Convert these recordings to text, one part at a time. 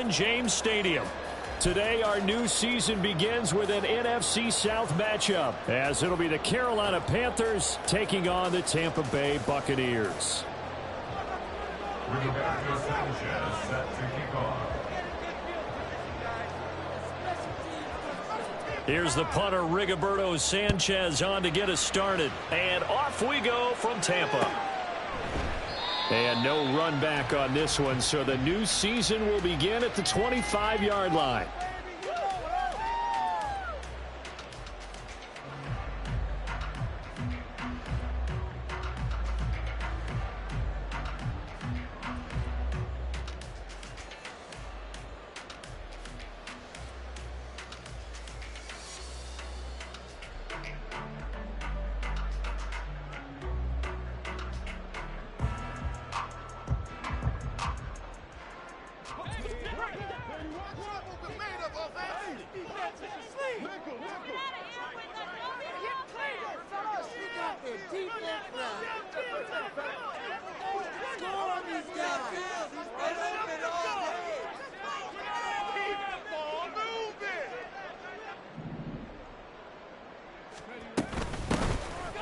James Stadium. Today, our new season begins with an NFC South matchup, as it'll be the Carolina Panthers taking on the Tampa Bay Buccaneers. Here's the punter, Rigoberto Sanchez, on to get us started. And off we go from Tampa. And no run back on this one, so the new season will begin at the 25-yard line.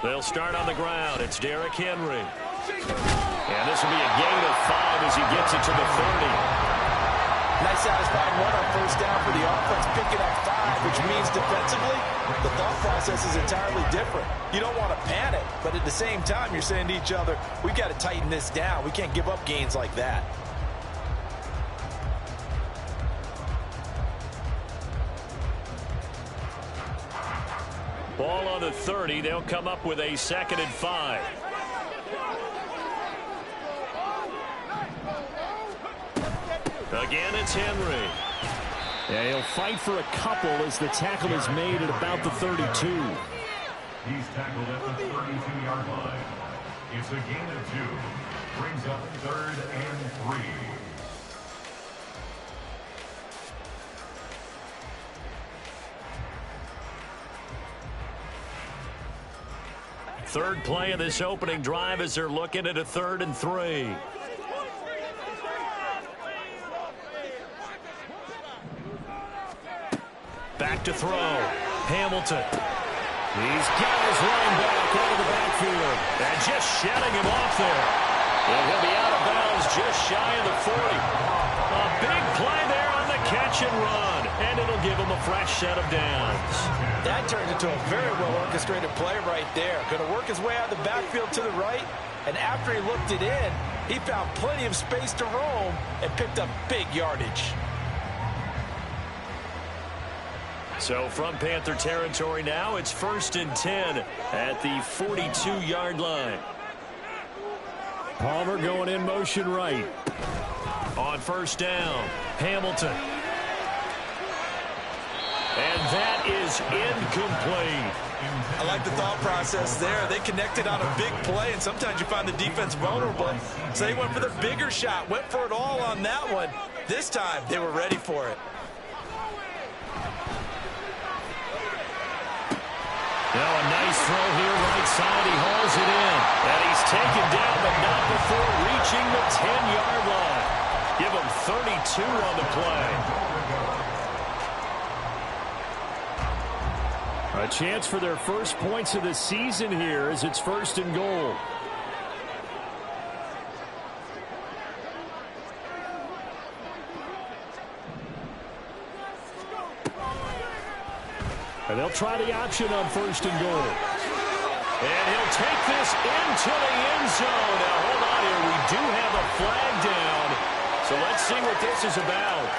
They'll start on the ground. It's Derrick Henry. And this will be a gain of 5 as he gets it to the 30. Nice satisfying run on first down for the offense, picking up 5, which means defensively, the thought process is entirely different. You don't want to panic, but at the same time, you're saying to each other, we've got to tighten this down. We can't give up gains like that. Ball on the 30. They'll come up with a 2nd and 5. Again, it's Henry. Yeah, he'll fight for a couple as the tackle is made at about the 32. He's tackled at the 32-yard line. It's a gain of 2. Brings up 3rd and 3. Third play of this opening drive as they're looking at a 3rd and 3. Back to throw. Hamilton. He's got his running back over the backfield. And just shutting him off there. And he'll be out of bounds just shy of the 40. A big play there on the catch and run. And it'll give him a fresh set of downs. That turned into a very well-orchestrated play right there. Going to work his way out of the backfield to the right. And after he looked it in, he found plenty of space to roam and picked up big yardage. So from Panther territory now, it's 1st and 10 at the 42-yard line. Palmer going in motion right. On first down, Hamilton. And that is incomplete. I like the thought process there. They connected on a big play, and sometimes you find the defense vulnerable. So they went for the bigger shot, went for it all on that one. This time, they were ready for it. Now a nice throw here right side. He hauls it in. And he's taken down, but not before reaching the 10-yard line. Give him 32 on the play. A chance for their first points of the season here as it's 1st and goal. And they'll try the option on 1st and goal. And he'll take this into the end zone. Now, hold on here. We do have a flag down. So let's see what this is about.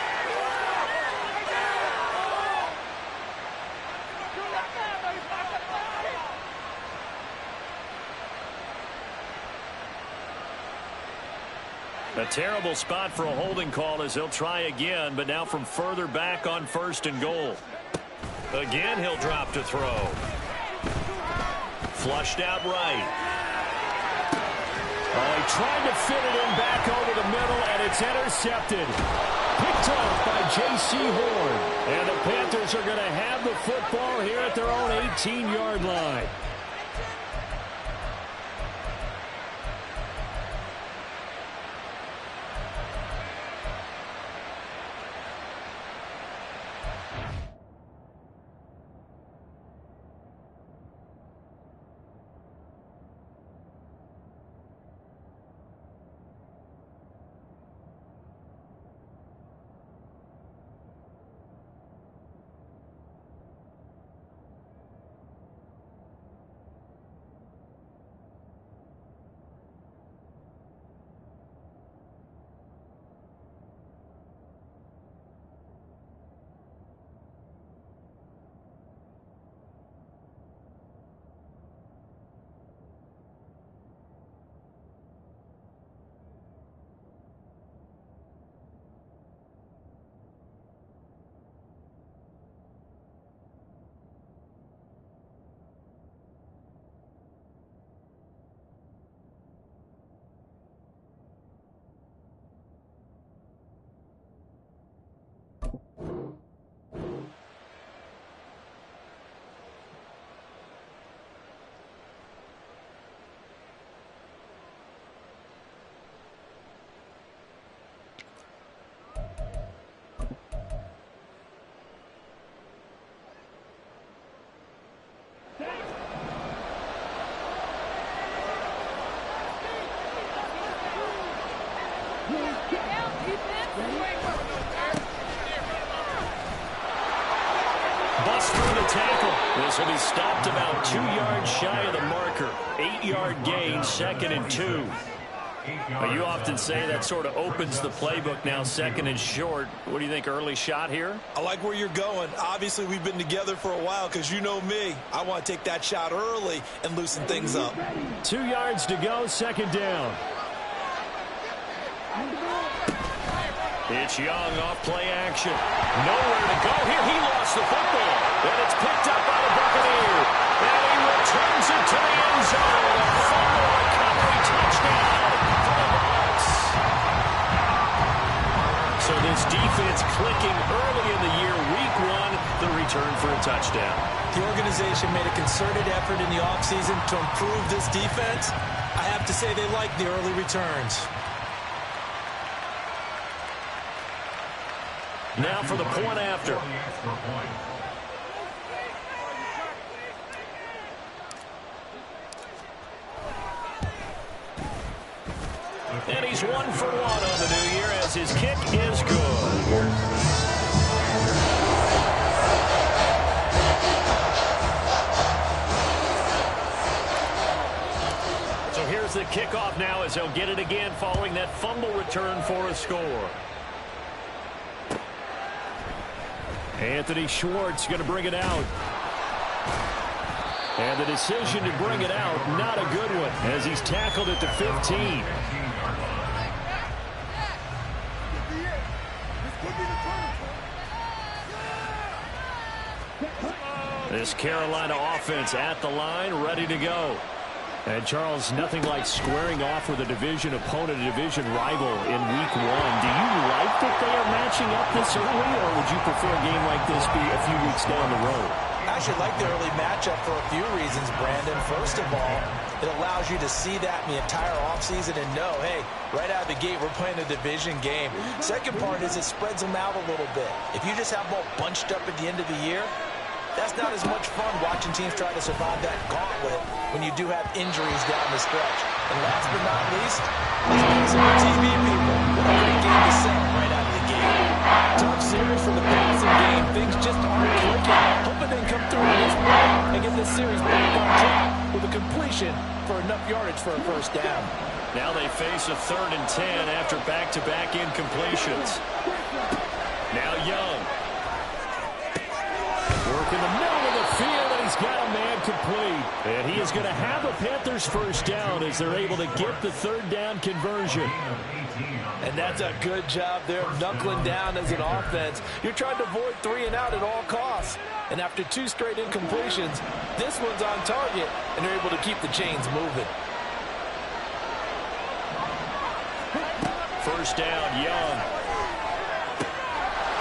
A terrible spot for a holding call as they'll try again, but now from further back on 1st and goal. Again, he'll drop to throw. Flushed out right. Oh, he tried to fit it in back over the middle, and it's intercepted. Picked off by J.C. Horn. And the Panthers are going to have the football here at their own 18-yard line. through the tackle. This will be stopped about 2 yards shy of the marker. 8-yard gain, 2nd and 2. Well, you often say that sort of opens the playbook now, 2nd and short. What do you think, early shot here? I like where you're going. Obviously, we've been together for a while because you know me. I want to take that shot early and loosen things up. 2 yards to go, 2nd down. It's Young off play action. Nowhere to go here. He lost the football. And it's picked up by the Buccaneer. And he returns it to the end zone. A fumble recovery touchdown for the Bucs. So this defense clicking early in the year. Week 1, the return for a touchdown. The organization made a concerted effort in the offseason to improve this defense. I have to say they like the early returns. Now for the point after. And he's 1 for 1 on the new year as his kick is good. So here's the kickoff now as he'll get it again following that fumble return for a score. Anthony Schwartz going to bring it out. And the decision to bring it out, not a good one, as he's tackled at the 15. This Carolina offense at the line, ready to go. And, Charles, nothing like squaring off with a division opponent, a division rival in Week 1. Do you like that they are matching up this early, or would you prefer a game like this be a few weeks down the road? I actually like the early matchup for a few reasons, Brandon. First of all, it allows you to see that in the entire offseason and know, hey, right out of the gate, we're playing a division game. Second part is it spreads them out a little bit. If you just have them all bunched up at the end of the year, that's not as much fun watching teams try to survive that gauntlet when you do have injuries down the stretch. And last but not least, let's make some TV people. What a great game to sell right out of the gate. Tough series for the passing game. Things just aren't clicking. Hoping they can come through in this play and get this series back on track with a completion for enough yardage for a first down. Now they face a 3rd and 10 after back-to-back incompletions. Now Young. Work in the middle of the field, and he's got a man complete. And he is going to have a Panthers first down as they're able to get the 3rd down conversion. And that's a good job there of knuckling down as an offense. You're trying to avoid 3 and out at all costs. And after 2 straight incompletions, this one's on target, and they're able to keep the chains moving. First down, Young.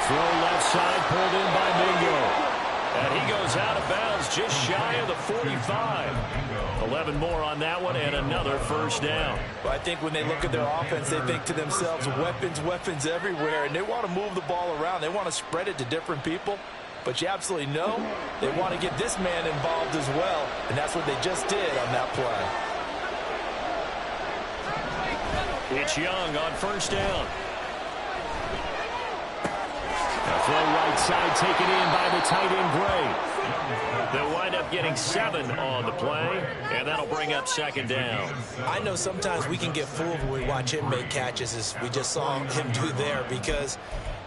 Throw left side, pulled in by Mingo. And he goes out of bounds just shy of the 45. 11 more on that one and another first down. Well, I think when they look at their offense, they think to themselves, weapons, weapons everywhere. And they want to move the ball around. They want to spread it to different people. But you absolutely know they want to get this man involved as well. And that's what they just did on that play. It's Young on first down. A throw right side taken in by the tight end Gray. They'll wind up getting 7 on the play, and that'll bring up 2nd down. I know sometimes we can get fooled when we watch him make catches, as we just saw him do there, because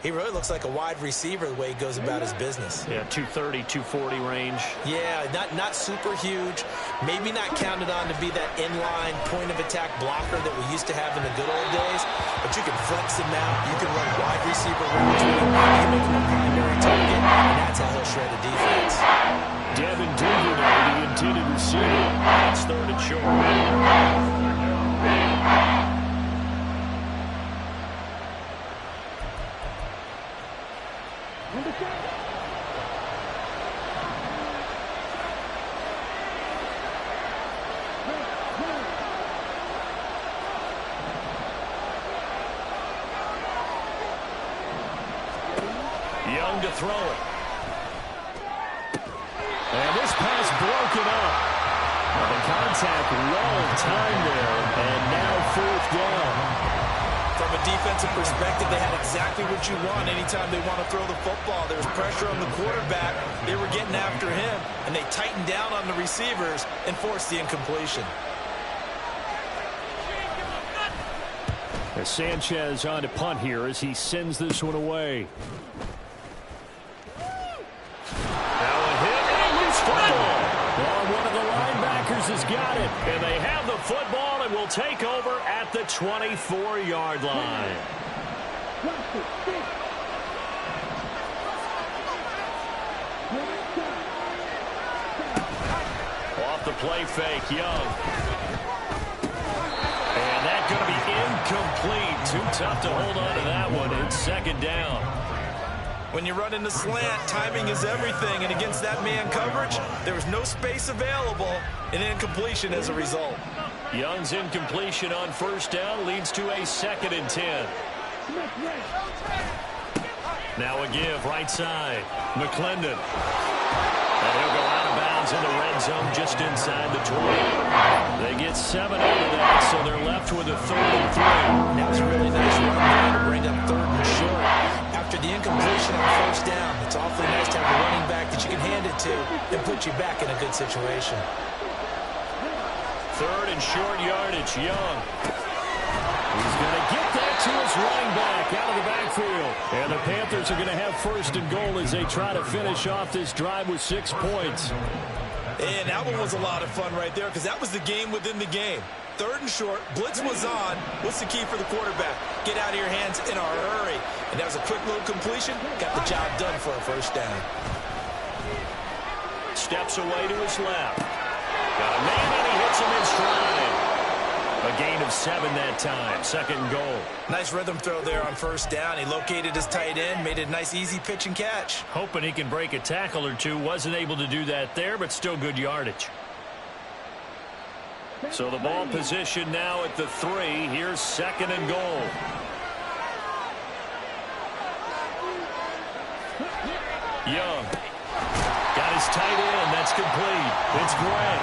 he really looks like a wide receiver the way he goes about his business. Yeah, 230, 240 range. Yeah, not super huge. Maybe not counted on to be that inline point-of-attack blocker that we used to have in the good old days. But you can flex him out. You can run wide receiver routes with him. You can make him a primary target, and that's how he'll shred a defense. Devin Duvernay, the intended receiver. That's 3rd and short. Young to throw it. And this pass broken up. The contact well timed there, and now 4th down. From a defensive perspective, they had exactly what you want anytime they want to throw the football. There was pressure on the quarterback. They were getting after him, and they tightened down on the receivers and forced the incompletion. As Sanchez on to punt here as he sends this one away. Now a hit and a loose football. Well, one of the linebackers has got it. And they have the football and will take over at the 24-yard line. Off the play fake, Young. And that's going to be incomplete. Too tough to hold on to that one. It's second down. When you run in the slant, timing is everything. And against that man coverage, there was no space available, and incompletion as a result. Young's incompletion on first down leads to a 2nd and 10. Now a give right side. McClendon. And he'll go out of bounds in the red zone just inside the 20. They get 7 out of that, so they're left with a 3rd and 3. That was a really nice run there to bring up 3rd and short. After the incompletion on first down, it's awfully nice to have a running back that you can hand it to and put you back in a good situation. 3rd and short yardage, Young. He's going to get that to his running back out of the backfield. And the Panthers are going to have 1st and goal as they try to finish off this drive with 6 points. And that one was a lot of fun right there because that was the game within the game. 3rd and short, blitz was on. What's the key for the quarterback? Get out of your hands in a hurry. And that was a quick little completion. Got the job done for a first down. Steps away to his left. Got a man and he hits him in stride. A gain of 7 that time. 2nd and goal. Nice rhythm throw there on first down. He located his tight end, made it a nice easy pitch and catch. Hoping he can break a tackle or two. Wasn't able to do that there, but still good yardage. So the ball position now at the 3. Here's 2nd and goal. Young. Got his tight end. That's complete. It's Gray.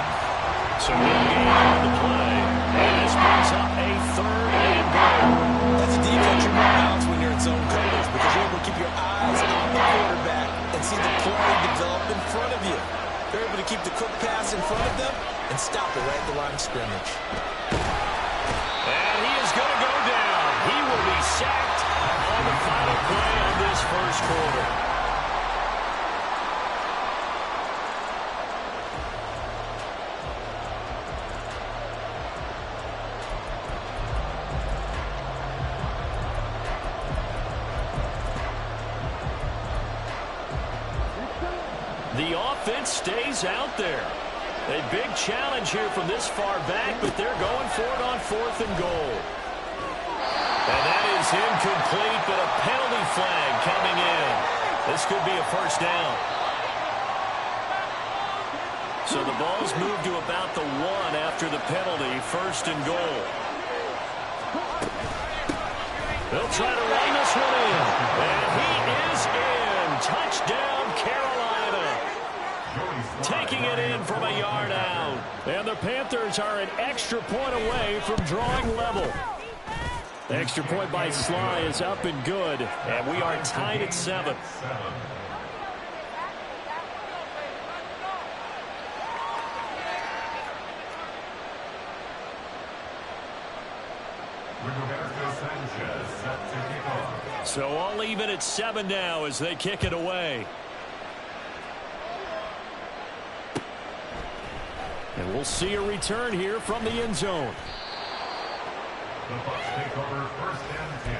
So no gain on the play. And this brings up a 3rd and goal. That's a defense you want out when you're in zone coverage because you're able to keep your eyes on the quarterback and see the play develop in front of you. They're able to keep the quick pass in front of them and stop it right at the line of scrimmage. And he is going to go down. He will be sacked on the final play of this first quarter. The offense stays out there. A big challenge here from this far back, but they're going for it on 4th and goal. And that is incomplete, but a penalty flag coming in. This could be a first down. So the ball's moved to about the 1 after the penalty. 1st and goal. They'll try to run this one in. And he is in. Touchdown, Carolina. Taking it in from a yard out. And the Panthers are an extra point away from drawing level. The extra point by Sly is up and good. And we are tied at 7. So all even at 7 now as they kick it away. And we'll see a return here from the end zone. The Bucs take over 1st and 10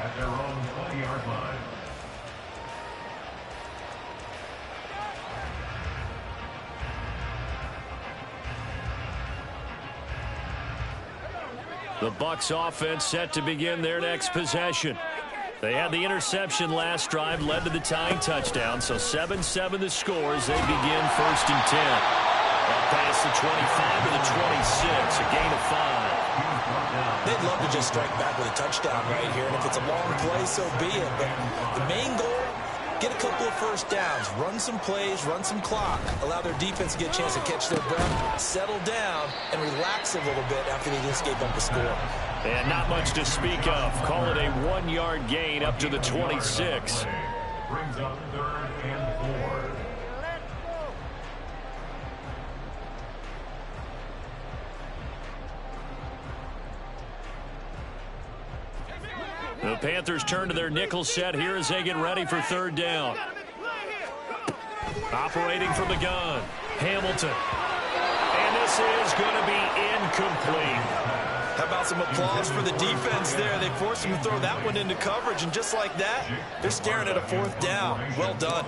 at their own 20-yard line. The Bucs offense set to begin their next possession. They had the interception last drive, led to the tying touchdown. So 7-7 the score as they begin 1st and 10. Up past the 25 to the 26, a gain of 5. They'd love to just strike back with a touchdown right here, and if it's a long play, so be it. But the main goal, get a couple of first downs, run some plays, run some clock, allow their defense to get a chance to catch their breath, settle down, and relax a little bit after they just gave up a score. And not much to speak of. Call it a 1-yard gain up to the 26. Brings up 3rd and 4. The Panthers turn to their nickel set here as they get ready for 3rd down. Operating from the gun, Hamilton. And this is going to be incomplete. How about some applause for the defense there? They forced him to throw that one into coverage, and just like that, they're staring at a 4th down. Well done.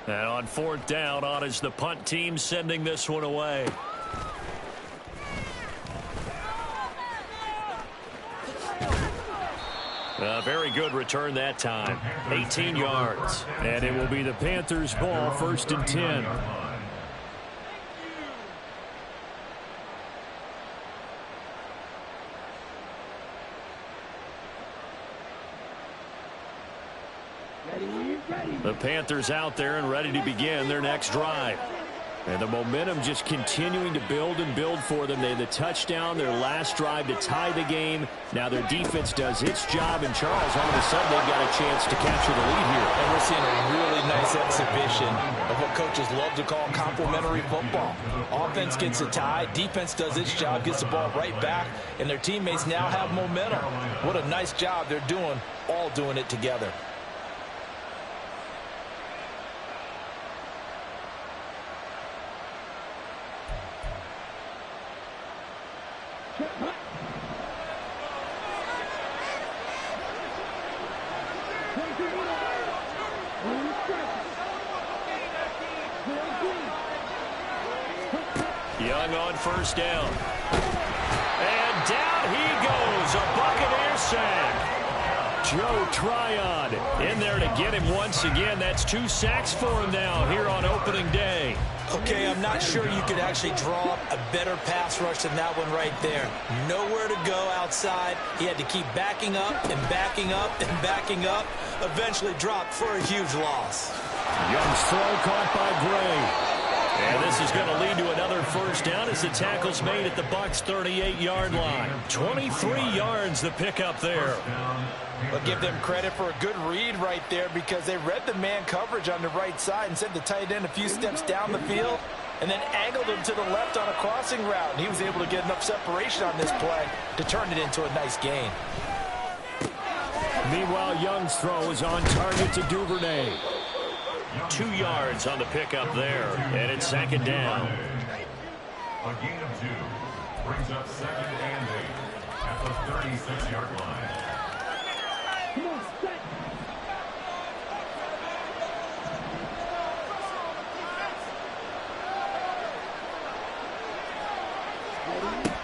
And on 4th down, on is the punt team sending this one away. A very good return that time. 18 yards. And it will be the Panthers' ball, 1st and 10. The Panthers out there and ready to begin their next drive. And the momentum just continuing to build and build for them. They had the touchdown, their last drive to tie the game. Now their defense does its job, and Charles, all of a sudden, they've got a chance to capture the lead here. And we're seeing a really nice exhibition of what coaches love to call complementary football. Offense gets a tie, defense does its job, gets the ball right back, and their teammates now have momentum. What a nice job they're doing, all doing it together. Young on 1st down. And down he goes. A Buccaneer sack. Joe Tryon in there to get him once again. That's 2 sacks for him now here on opening day. Okay, I'm not sure you could actually draw up a better pass rush than that one right there. Nowhere to go outside. He had to keep backing up and backing up and backing up. Eventually dropped for a huge loss. Young's throw caught by Gray. And this is going to lead to another 1st down as the tackle's made at the Bucs' 38-yard line. 23 yards the pickup there. But give them credit for a good read right there, because they read the man coverage on the right side and sent the tight end a few steps down the field and then angled him to the left on a crossing route. And he was able to get enough separation on this play to turn it into a nice gain. Meanwhile, Young's throw is on target to Duvernay. 2 yards on the pickup there, and it's 2nd down. A gain of 2 brings up 2nd and 8 at the 36-yard line.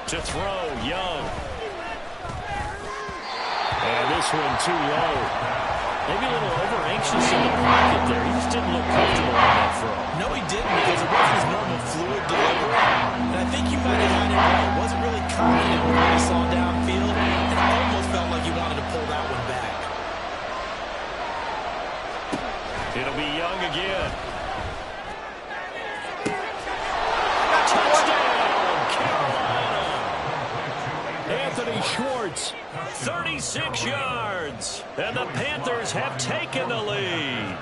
To throw, Young. And this one too low. Maybe a little over-anxious in the pocket there. He just didn't look comfortable on that throw. No, he didn't, because it wasn't his normal fluid delivery. And I think he might have had it right. It wasn't really confident when he saw downfield, and it almost felt like he wanted to pull that one back. It'll be Young again. Touchdown, Carolina. Anthony Schwartz, 36 yards. And the Panthers have taken the lead.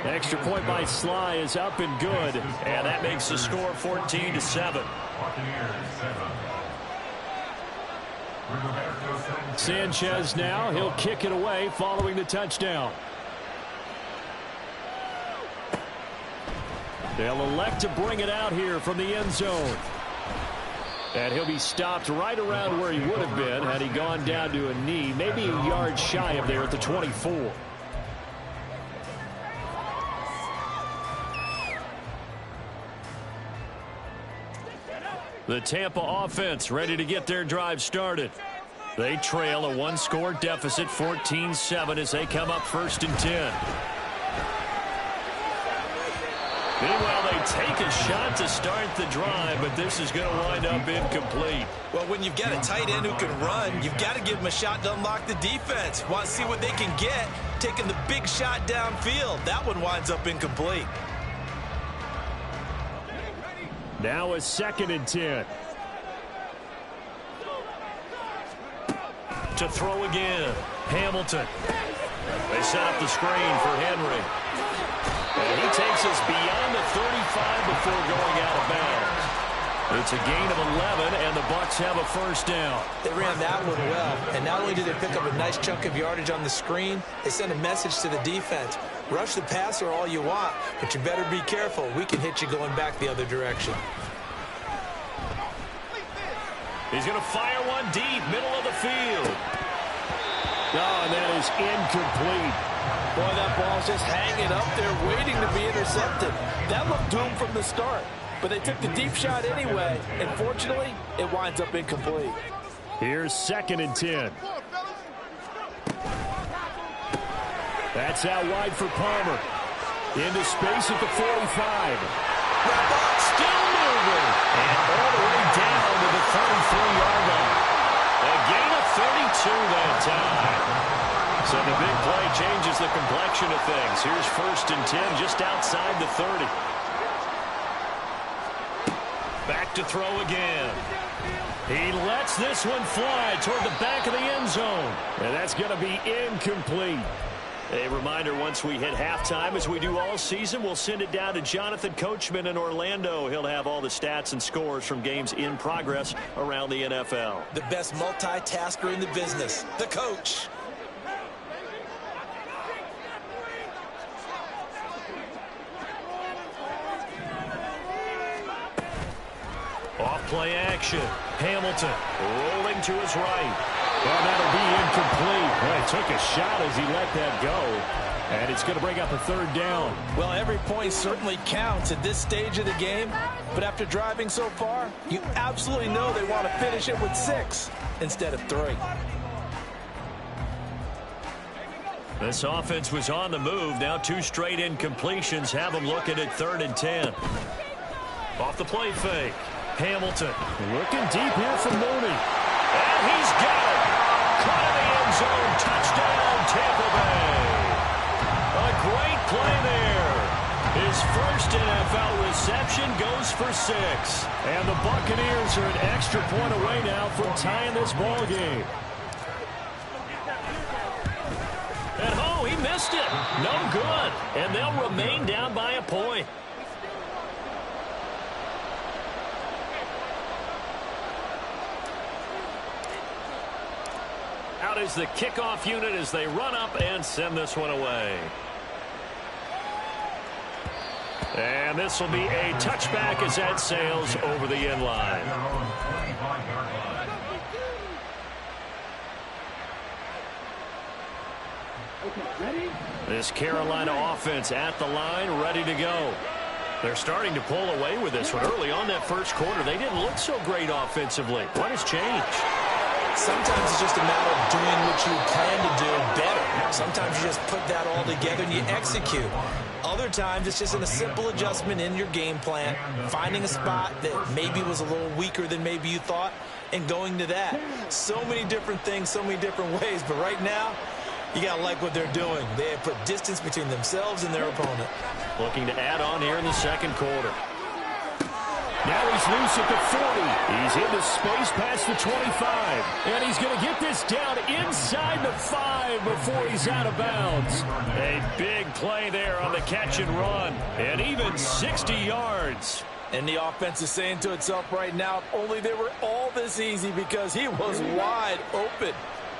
Extra point by Sly is up and good. And that makes the score 14-7. Sanchez now, he'll kick it away following the touchdown. They'll elect to bring it out here from the end zone. And he'll be stopped right around where he would have been had he gone down to a knee, maybe a yard shy of there at the 24. The Tampa offense ready to get their drive started. They trail a 1-score deficit, 14-7, as they come up 1st and 10. Meanwhile, they take a shot to start the drive, but this is going to wind up incomplete. Well, when you've got a tight end who can run, you've got to give him a shot to unlock the defense. Want to see what they can get, taking the big shot downfield. That one winds up incomplete. Now a 2nd and 10. To throw again. Hamilton. They set up the screen for Henry. And he takes us beyond the 35 before going out of bounds. It's a gain of 11, and the Bucs have a first down. They ran that one well, and not only did they pick up a nice chunk of yardage on the screen, they sent a message to the defense. Rush the passer all you want, but you better be careful. We can hit you going back the other direction. He's going to fire one deep, middle of the field. Oh, and that is incomplete. Boy, that ball's just hanging up there waiting to be intercepted. That looked doomed from the start. But they took the deep shot anyway, and fortunately, it winds up incomplete. Here's 2nd and 10. That's out wide for Palmer. Into space at the 45. Still moving. And all the way down to the 33-yard line. A gain of 32 that time. So the big play changes the complexion of things. Here's 1st and 10 just outside the 30. Back to throw again. He lets this one fly toward the back of the end zone. And that's going to be incomplete. A reminder, once we hit halftime, as we do all season, we'll send it down to Jonathan Coachman in Orlando. He'll have all the stats and scores from games in progress around the NFL. The best multitasker in the business, the coach. Off-play action. Hamilton rolling to his right. Well, that'll be incomplete. Well, he took a shot as he let that go. And it's going to bring up a 3rd down. Well, every point certainly counts at this stage of the game. But after driving so far, you absolutely know they want to finish it with 6 instead of 3. This offense was on the move. Now 2 straight incompletions have them looking at 3rd and 10. Off the play fake. Hamilton looking deep here for Mooney. And he's got it. Caught in the end zone. Touchdown, Tampa Bay. A great play there. His first NFL reception goes for 6. And the Buccaneers are an extra point away now from tying this ball game. And oh, he missed it. No good. And they'll remain down by a point. Out is the kickoff unit as they run up and send this one away. And this will be a touchback as that sails over the end line. This Carolina offense at the line, ready to go. They're starting to pull away with this one. Early on that first quarter, they didn't look so great offensively. What has changed? Sometimes it's just a matter of doing what you plan to do better. Sometimes you just put that all together and you execute. Other times it's just a simple adjustment in your game plan, finding a spot that maybe was a little weaker than maybe you thought, and going to that. So many different things, so many different ways, but right now, you got to like what they're doing. They have put distance between themselves and their opponent. Looking to add on here in the second quarter. Now he's loose at the 40. He's into space past the 25. And he's going to get this down inside the 5 before he's out of bounds. A big play there on the catch and run. And even 60 yards. And the offense is saying to itself right now, if only they were all this easy, because he was wide open.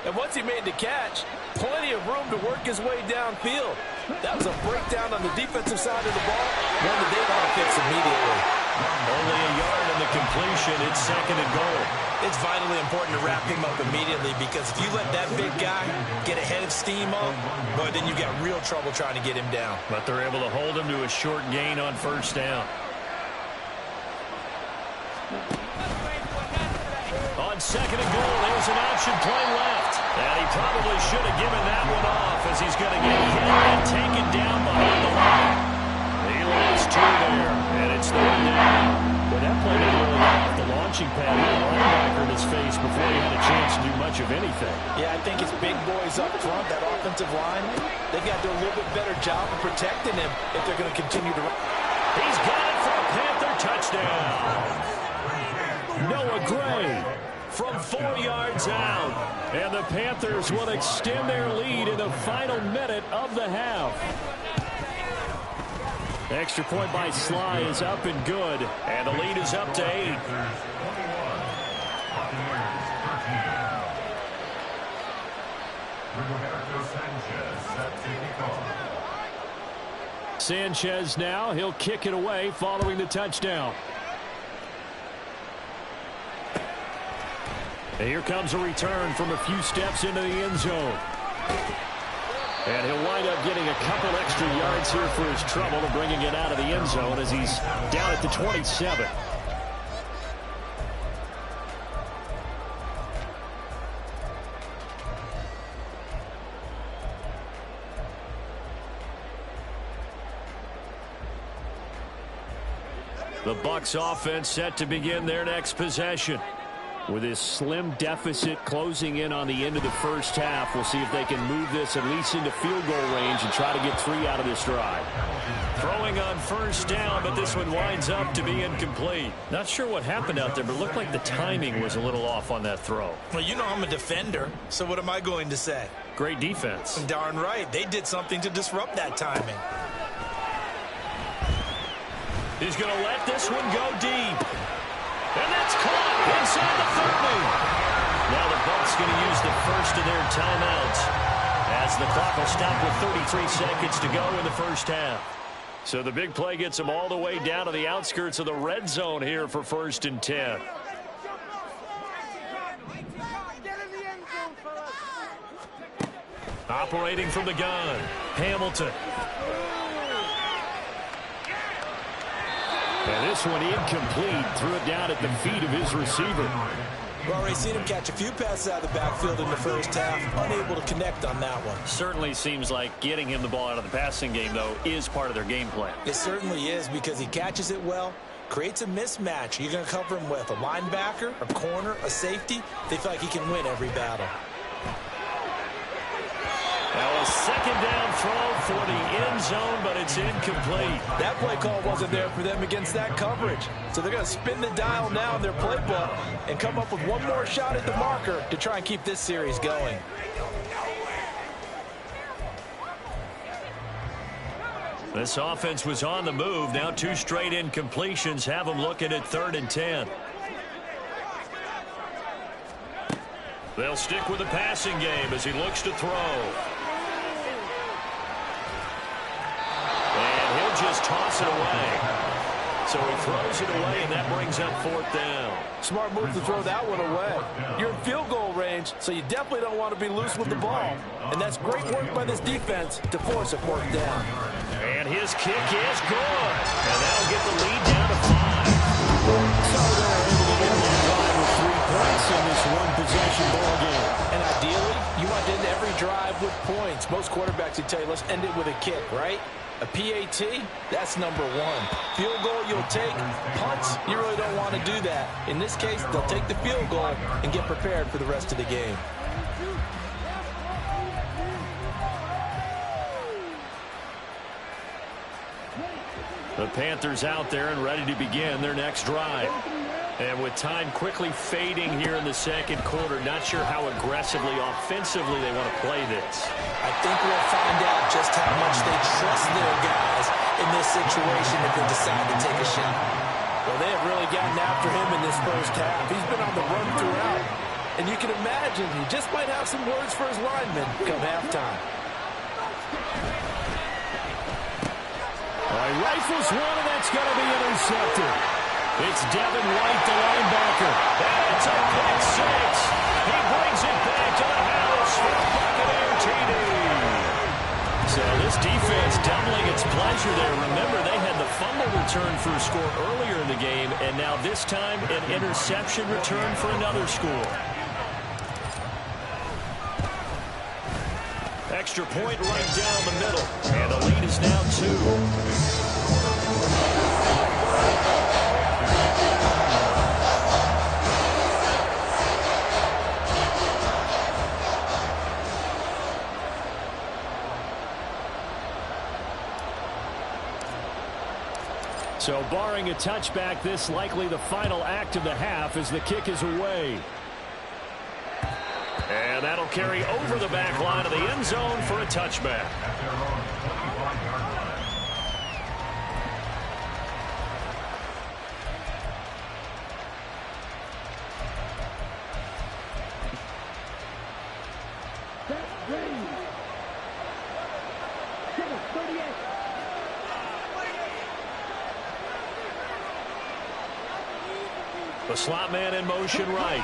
And once he made the catch, plenty of room to work his way downfield. That was a breakdown on the defensive side of the ball, one that they want to fix immediately. Only a yard in the completion. It's 2nd and goal. It's vitally important to wrap him up immediately, because if you let that big guy get ahead of steam up, boy, then you got real trouble trying to get him down. But they're able to hold him to a short gain on 1st down. On 2nd and goal, there's an option play left. And he probably should have given that one off, as he's going to get hit and taken down behind the line. He lost 2 there, and it's 3rd down. But that play didn't really get off the launching pad. He had a linebacker in his face before he had a chance to do much of anything. Yeah, I think it's big boys up front, that offensive line. They've got to do a little bit better job of protecting him if they're going to continue to run. He's got it for a Panther touchdown. Noah Gray from 4 yards out. And the Panthers will extend their lead in the final minute of the half. Extra point by Sly is up and good. And the lead is up to 8. Sanchez now. He'll kick it away following the touchdown. And here comes a return from a few steps into the end zone. And he'll wind up getting a couple extra yards here for his trouble and bringing it out of the end zone as he's down at the 27. The Bucs offense set to begin their next possession. With this slim deficit closing in on the end of the first half, we'll see if they can move this at least into field goal range and try to get 3 out of this drive. Throwing on first down, but this one winds up to be incomplete. Not sure what happened out there, but it looked like the timing was a little off on that throw. Well, you know I'm a defender, so what am I going to say? Great defense. Darn right. They did something to disrupt that timing. He's going to let this one go deep. And that's caught inside the 30. Now the Bucs going to use the first of their timeouts as the clock will stop with 33 seconds to go in the first half. So the big play gets them all the way down to the outskirts of the red zone here for 1st and 10. Operating from the gun, Hamilton. And this one incomplete. Threw it down at the feet of his receiver. We've already seen him catch a few passes out of the backfield in the first half. Unable to connect on that one. Certainly seems like getting him the ball out of the passing game, though, is part of their game plan. It certainly is because he catches it well, creates a mismatch. You're going to cover him with a linebacker, a corner, a safety. They feel like he can win every battle. Now a second down throw for the end zone, but it's incomplete. That play call wasn't there for them against that coverage. So they're going to spin the dial now in their playbook and come up with one more shot at the marker to try and keep this series going. This offense was on the move. Now 2 straight incompletions have them looking at 3rd and 10. They'll stick with the passing game as he looks to throw. And he'll just toss it away. So he throws it away, and that brings up 4th down. Smart move to throw that one away. You're in field goal range, so you definitely don't want to be loose with the ball. And that's great work by this defense to force a 4th down. And his kick is good. And that'll get the lead down to 5. So they're able to get one drive with 3 points in this one-possession ball game. And ideally, you want to end every drive with points. Most quarterbacks would tell you, let's end it with a kick, right? A PAT, that's number 1. Field goal you'll take. Punts, you really don't want to do that. In this case, they'll take the field goal and get prepared for the rest of the game. The Panthers out there and ready to begin their next drive. And with time quickly fading here in the second quarter, not sure how aggressively, offensively they want to play this. I think we'll find out just how much they trust their guys in this situation if they decide to take a shot. Well, they have really gotten after him in this first half. He's been on the run throughout. And you can imagine he just might have some words for his linemen come halftime. All right, rifles one, and that's going to be intercepted. It's Devin White, the linebacker. And it's a pick 6. He brings it back to the house for a Buccaneer TD. So this defense doubling its pleasure there. Remember, they had the fumble return for a score earlier in the game, and now this time an interception return for another score. Extra point right down the middle, and the lead is now 2. So barring a touchback, this likely the final act of the half as the kick is away. And that'll carry over the back line of the end zone for a touchback. At their own 25-yard line. The slot man in motion right.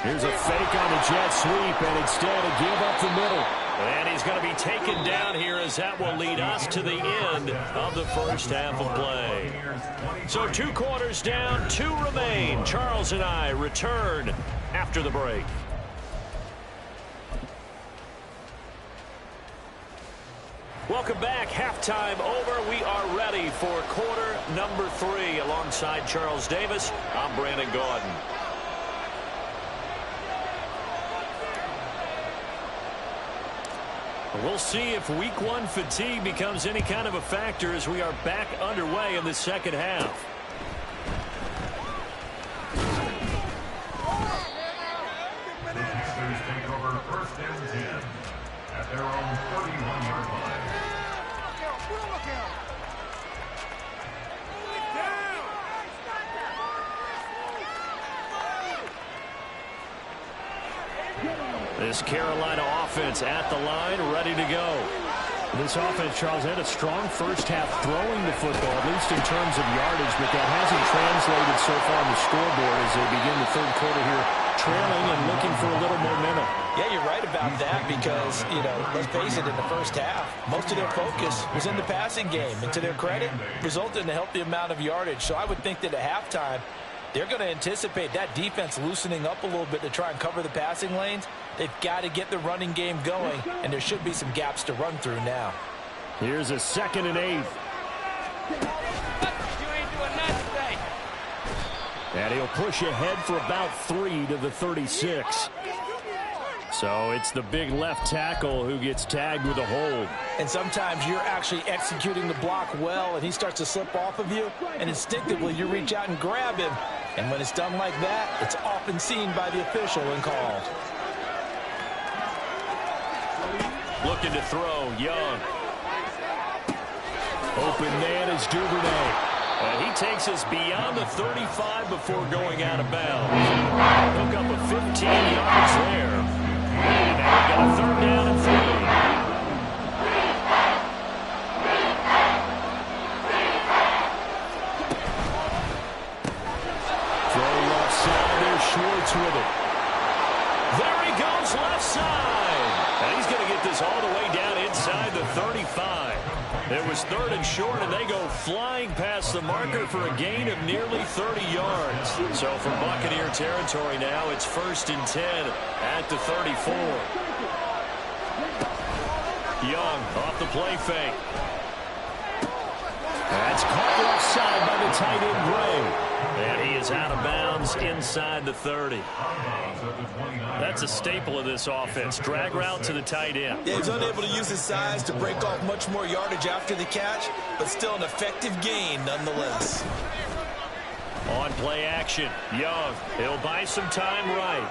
Here's a fake on the jet sweep, and instead a give up the middle. And he's going to be taken down here as that will lead us to the end of the first half of play. So 2 quarters down, 2 remain. Charles and I return after the break. Welcome back. Halftime over. We are ready for quarter number 3. Alongside Charles Davis, I'm Brandon Gaudin. We'll see if week 1 fatigue becomes any kind of a factor as we are back underway in the second half. The Panthers take over first and 10 at their own 31-yard line. This Carolina offense at the line, ready to go. This offense, Charles, had a strong first half throwing the football, at least in terms of yardage, but that hasn't translated so far on the scoreboard as they begin the third quarter here, trailing and looking for a little momentum. Yeah, you're right about that because, you know, let's face it, in the first half, most of their focus was in the passing game. And to their credit, resulted in a healthy amount of yardage. So I would think that at halftime, they're going to anticipate that defense loosening up a little bit to try and cover the passing lanes. They've got to get the running game going, and there should be some gaps to run through now. Here's a 2nd and 8. You ain't doing nothing today. And he'll push ahead for about 3 to the 36. So it's the big left tackle who gets tagged with a hold. And sometimes you're actually executing the block well, and he starts to slip off of you, and instinctively you reach out and grab him. And when it's done like that, it's often seen by the official and called. Looking to throw, Young. Open man is Duvernay. And he takes us beyond the 35 before going out of bounds. Hook up a 15 yards there. And now we've got a 3rd down and 3. Throw left side. There's Schwartz with it. There he goes left side. And he's going to get this all the way down inside the 35. It was 3rd and short, and they go flying past the marker for a gain of nearly 30 yards. So from Buccaneer territory now, it's 1st and 10 at the 34. Young off the play fake. That's caught offside by the tight end, Gray. And he is out of bounds inside the 30. That's a staple of this offense. Drag route to the tight end. Yeah, he's unable to use his size to break off much more yardage after the catch, but still an effective gain nonetheless. On play action, Young. He'll buy some time right.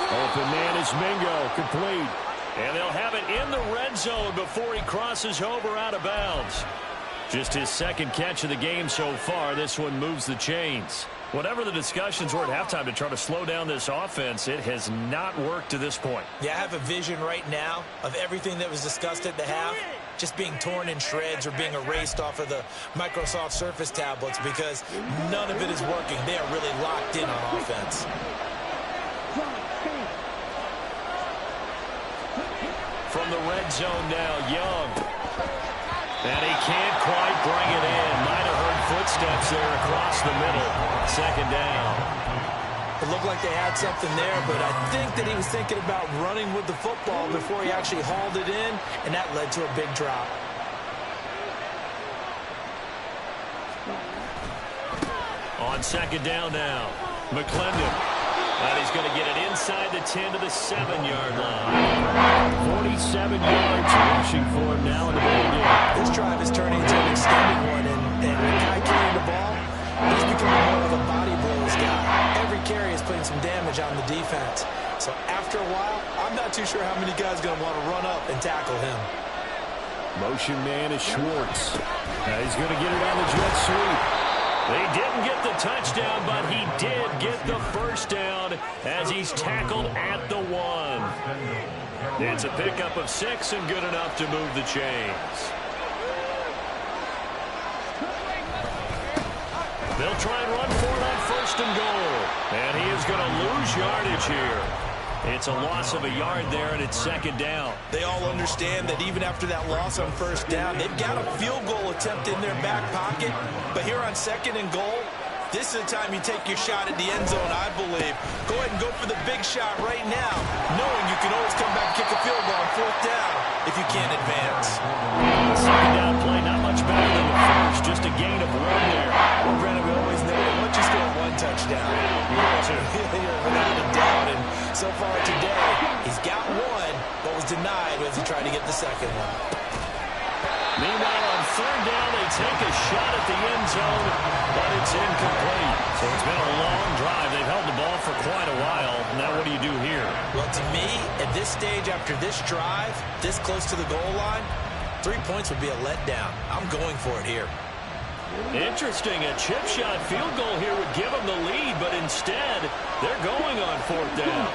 Open man is Mingo, complete. And they'll have it in the red zone before he crosses over out of bounds. Just his 2nd catch of the game so far. This one moves the chains. Whatever the discussions were at halftime to try to slow down this offense, it has not worked to this point. Yeah, I have a vision right now of everything that was discussed at the half just being torn in shreds or being erased off of the Microsoft Surface tablets because none of it is working. They are really locked in on offense. From the red zone now, Young. And he can't quite bring it in. Might have heard footsteps there across the middle. 2nd down. It looked like they had something there, but I think that he was thinking about running with the football before he actually hauled it in, and that led to a big drop. On 2nd down now, McClendon. And he's going to get it inside inside the 10 to the 7-yard line. 47 yards rushing for him now in the ball game. This drive is turning into an extended one, and the guy carrying the ball, he's becoming more of a body blows guy. Every carry is putting some damage on the defense. So after a while, I'm not too sure how many guys are going to want to run up and tackle him. Motion man is Schwartz. Now he's going to get it on the jet sweep. They didn't get the touchdown, but he did get the first down as he's tackled at the 1. It's a pickup of 6 and good enough to move the chains. They'll try and run for it on 1st and goal. And he is going to lose yardage here. It's a loss of a yard there, and it's 2nd down. They all understand that even after that loss on 1st down, they've got a field goal attempt in their back pocket. But here on 2nd and goal, this is the time you take your shot at the end zone, I believe. Go ahead and go for the big shot right now, knowing you can always come back and kick a field goal on 4th down if you can't advance. 2nd down play, not much better than the first, just a gain of 1 there. Well, Brandon, we always know that once you score 1 touchdown, you're without a doubt. And so far today, he's got 1, but was denied as he tried to get the 2nd one. Meanwhile, on 3rd down, they take a shot at the end zone, but it's incomplete. So it's been a long drive. They've held the ball for quite a while. Now what do you do here? Well, to me, at this stage, after this drive, this close to the goal line, 3 points would be a letdown. I'm going for it here. Interesting. A chip shot field goal here would give them the lead, but instead, they're going on 4th down.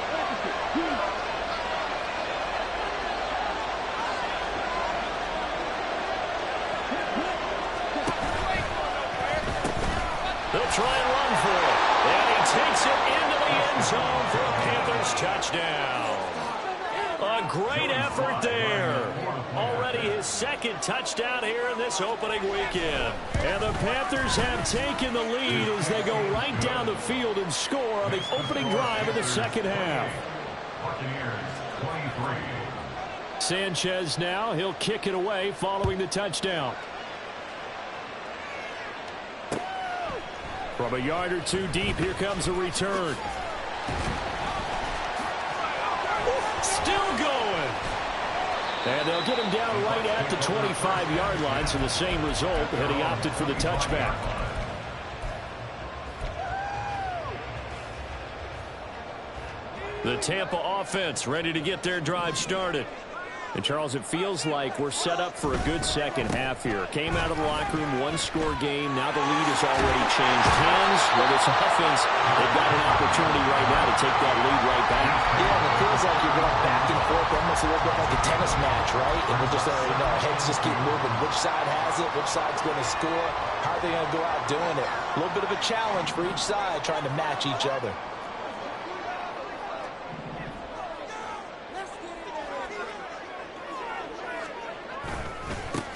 They'll try and run for it. And he takes it into the end zone for a Panthers touchdown. A great effort there. Already his 2nd touchdown here in this opening weekend. And the Panthers have taken the lead as they go right down the field and score on the opening drive of the 2nd half. Sanchez now, he'll kick it away following the touchdown. From a yard or 2 deep, here comes a return. Still going. And they'll get him down right at the 25-yard line, so the same result, and he opted for the touchback. The Tampa offense ready to get their drive started. And, Charles, it feels like we're set up for a good 2nd half here. Came out of the locker room, 1-score game. Now the lead has already changed hands. With this offense, they've got an opportunity right now to take that lead right back. Yeah, and it feels like you're going back and forth, almost a little bit like a tennis match, right? And we just already know, heads just keep moving. Which side has it? Which side's going to score? How are they going to go out doing it? A little bit of a challenge for each side, trying to match each other.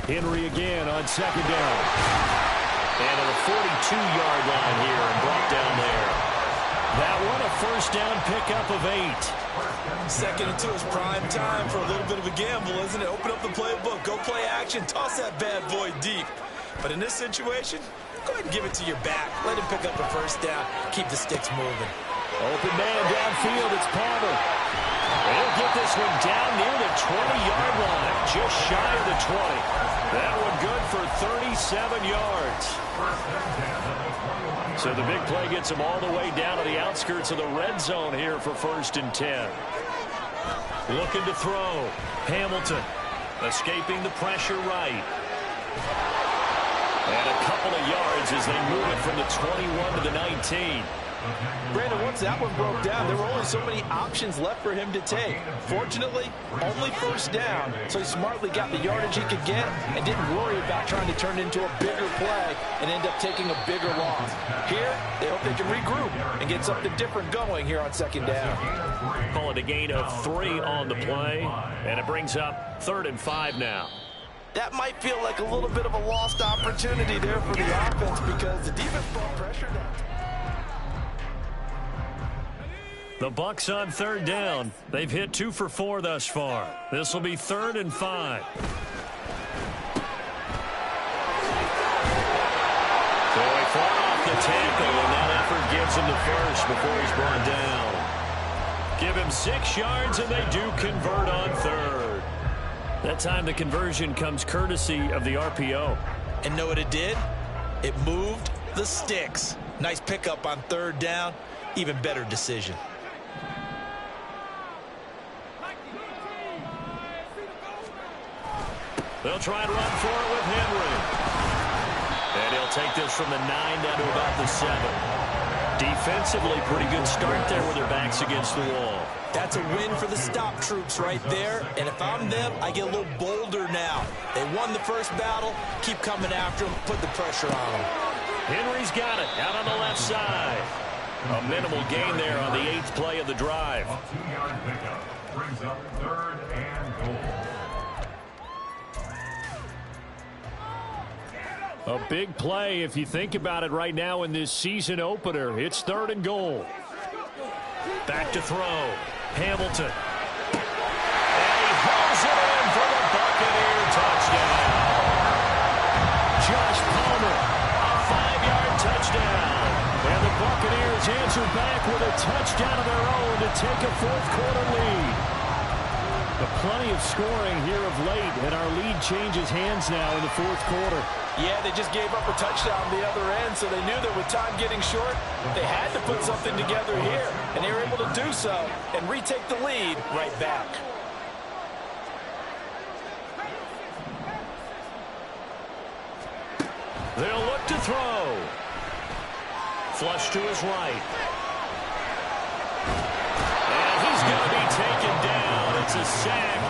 Henry again on 2nd down. And at the 42-yard line here and brought down there. That one a 1st down pickup of 8. 2nd and 2 is prime time for a little bit of a gamble, isn't it? Open up the playbook, go play action, toss that bad boy deep. But in this situation, go ahead and give it to your back. Let him pick up a 1st down. Keep the sticks moving. Open man downfield, it's Palmer. He'll get this one down near the 20-yard line, just shy of the 20. That one good for 37 yards. So the big play gets him all the way down to the outskirts of the red zone here for 1st and 10. Looking to throw. Hamilton escaping the pressure right. And a couple of yards as they move it from the 21 to the 19. Brandon, once that one broke down, there were only so many options left for him to take. Fortunately, only 1st down, so he smartly got the yardage he could get and didn't worry about trying to turn it into a bigger play and end up taking a bigger loss. Here, they hope they can regroup and get something different going here on 2nd down. Call it a gain of 3 on the play, and it brings up 3rd and 5 now. That might feel like a little bit of a lost opportunity there for the offense because the defense brought pressure down. The Bucs on 3rd down. They've hit 2 for 4 thus far. This will be 3rd and 5. So he fought off the tackle, and that effort gives him the first before he's brought down. Give him 6 yards, and they do convert on third. That time the conversion comes courtesy of the RPO. And know what it did? It moved the sticks. Nice pickup on third down. Even better decision. They'll try and run for it with Henry. And he'll take this from the 9 down to about the 7. Defensively, pretty good start there with their backs against the wall. That's a win for the stop troops right there. And if I'm them, I get a little bolder now. They won the first battle. Keep coming after them. Put the pressure on them. Henry's got it out on the left side. A minimal gain there on the 8th play of the drive. A 2-yard pickup brings up 3rd and goal. A big play if you think about it right now in this season opener. It's 3rd and goal. Back to throw. Hamilton. And he hauls it in for the Buccaneer touchdown. Josh Palmer, a 5-yard touchdown. And the Buccaneers answer back with a touchdown of their own to take a 4th-quarter lead. But plenty of scoring here of late, and our lead changes hands now in the 4th quarter. Yeah, they just gave up a touchdown on the other end, so they knew that with time getting short, they had to put something together here. And they were able to do so and retake the lead right back. They'll look to throw. Flush to his right. And he's going to be taken down. It's a sack,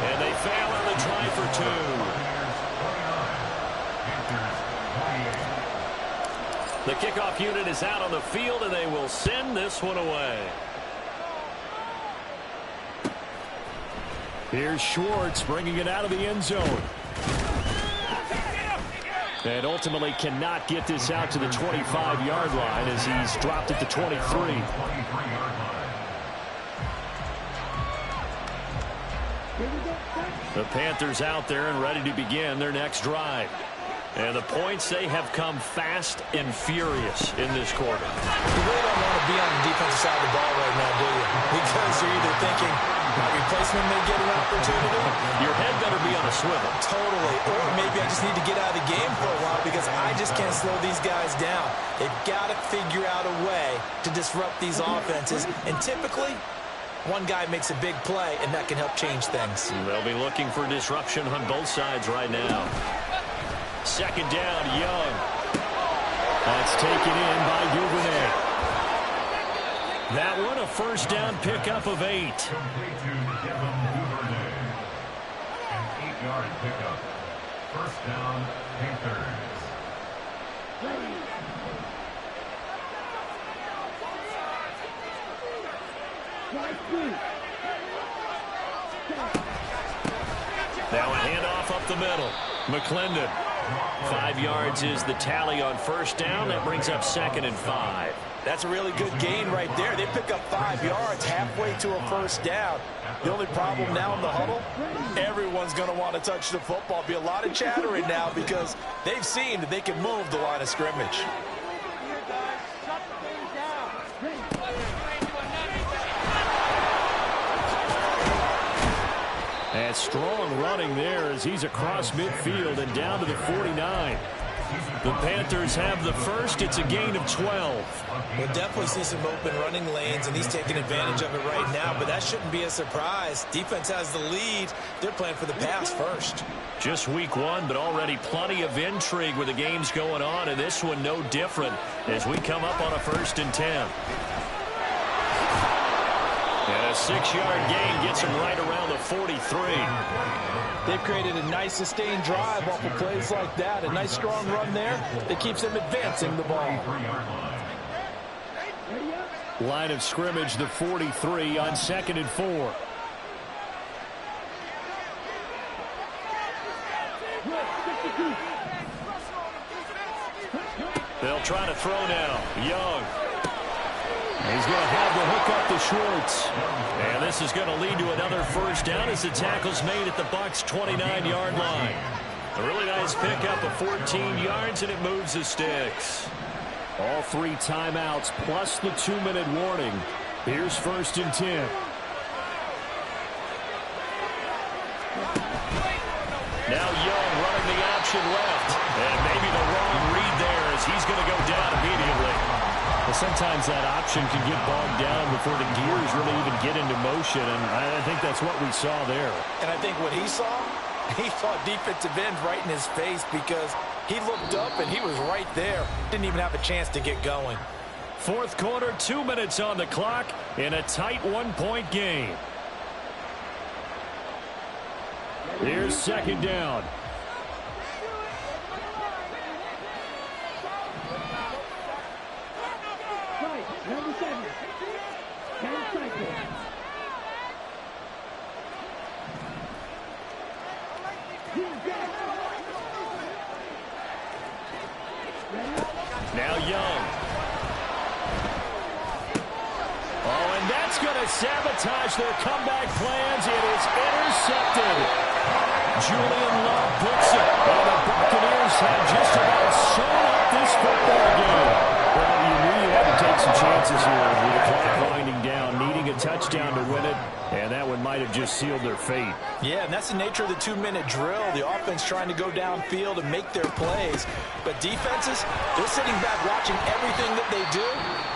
and they fail on the try for 2. The kickoff unit is out on the field, and they will send this one away. Here's Schwartz bringing it out of the end zone. And ultimately cannot get this out to the 25-yard line as he's dropped at the 23. The Panthers out there and ready to begin their next drive. And the points, they have come fast and furious in this quarter. You really don't want to be on the defensive side of the ball right now, do you? Because you're either thinking, my replacement may get an opportunity. Your head better be on a swivel. Totally. Or maybe I just need to get out of the game for a while because I just can't slow these guys down. They've got to figure out a way to disrupt these offenses. And typically, one guy makes a big play, and that can help change things. They'll be looking for disruption on both sides right now. 2nd down, Young. That's taken in by Duvernay. That one a 1st down pickup of 8. Complete to Devin Duvernay. An 8-yard pickup. 1st down, Panthers. Now a handoff up the middle. McClendon. 5 yards is the tally on 1st down. That brings up 2nd and 5. That's a really good gain right there. They pick up 5 yards halfway to a 1st down. The only problem now in the huddle, everyone's going to want to touch the football. Be a lot of chattering now because they've seen that they can move the line of scrimmage. And strong running there as he's across midfield and down to the 49. The Panthers have the first. It's a gain of 12. We'll definitely see some open running lanes, and he's taking advantage of it right now, but that shouldn't be a surprise. Defense has the lead. They're playing for the pass first. Just week 1, but already plenty of intrigue with the games going on, and this one no different as we come up on a 1st and 10. And a 6-yard gain gets him right around the 43. They've created a nice sustained drive off of plays like that. A nice strong run there that keeps them advancing the ball. Line of scrimmage, the 43 on 2nd and 4. They'll try to throw now. Young. He's going to have the hook up to Schwartz. And this is going to lead to another 1st down as the tackle's made at the Bucs' 29-yard line. A really nice pickup of 14 yards, and it moves the sticks. All 3 timeouts plus the 2-minute warning. Here's 1st and 10. Now Young running the option left. And maybe the wrong read there as he's going to go down immediately. Well, sometimes that option can get bogged down before the gears really even get into motion, and I think that's what we saw there. And I think what he saw defensive end right in his face because he looked up and he was right there. Didn't even have a chance to get going. 4th quarter, 2 minutes on the clock in a tight 1-point game. Here's 2nd down. Number 7. Now Young. Oh, and that's going to sabotage their comeback plans. It is intercepted. Julian Love puts it. And the Buccaneers have just about sewn up this football game. Well, you knew you had to take some chances here with the clock winding down, needing a touchdown to win it, and that one might have just sealed their fate. Yeah, and that's the nature of the 2-minute drill. The offense trying to go downfield and make their plays. But defenses, they're sitting back watching everything that they do,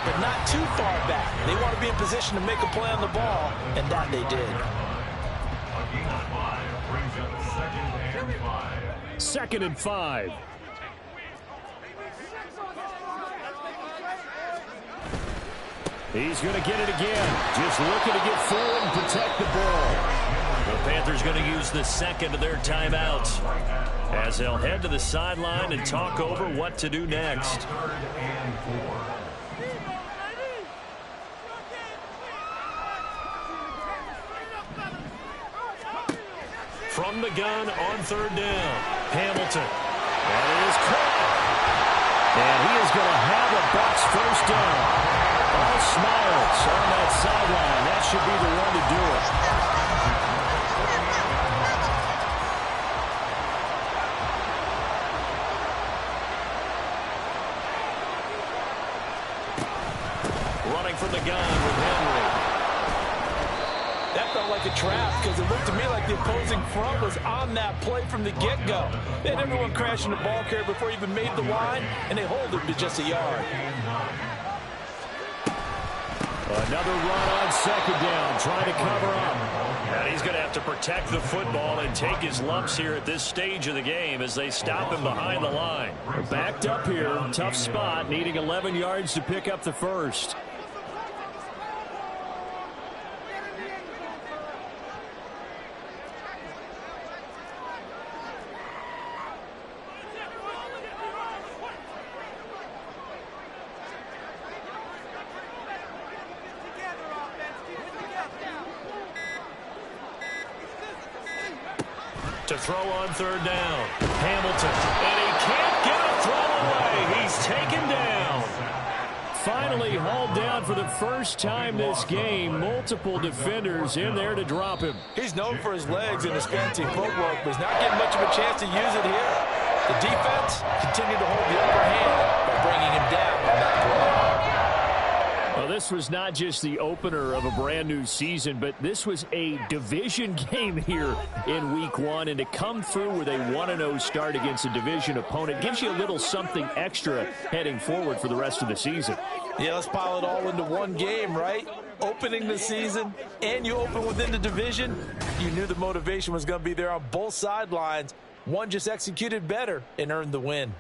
but not too far back. They want to be in position to make a play on the ball, and that they did. A gain of 5 brings up 2nd and 5. 2nd and 5. He's going to get it again. Just looking to get forward and protect the ball. The Panthers going to use the 2nd of their timeouts as they'll head to the sideline and talk over what to do next. 3rd and 4. From the gun on 3rd down. Hamilton. That is caught. And he is going to have a Bucs 1st down. All smiles on that sideline. That should be the one to do it. Running from the gun with Henry. That felt like a trap because it looked to me like the opposing front was on that play from the get-go. They had everyone crashing the ball carrier before he even made the line, and they hold him to just a yard. Another run on 2nd down, trying to cover up. And he's going to have to protect the football and take his lumps here at this stage of the game as they stop him behind the line. They're backed up here, tough spot, needing 11 yards to pick up the 1st. To throw on 3rd down. Hamilton. And he can't get a throw away. He's taken down. Finally hauled down for the 1st time this game. Multiple defenders in there to drop him. He's known for his legs and his fancy footwork, but he's not getting much of a chance to use it here. The defense continued to hold the upper hand by bringing him down on that play. Well, this was not just the opener of a brand new season, but this was a division game here in week 1. And to come through with a 1-0 start against a division opponent gives you a little something extra heading forward for the rest of the season. Yeah, let's pile it all into one game, right? Opening the season, and you open within the division. You knew the motivation was going to be there on both sidelines. One just executed better and earned the win.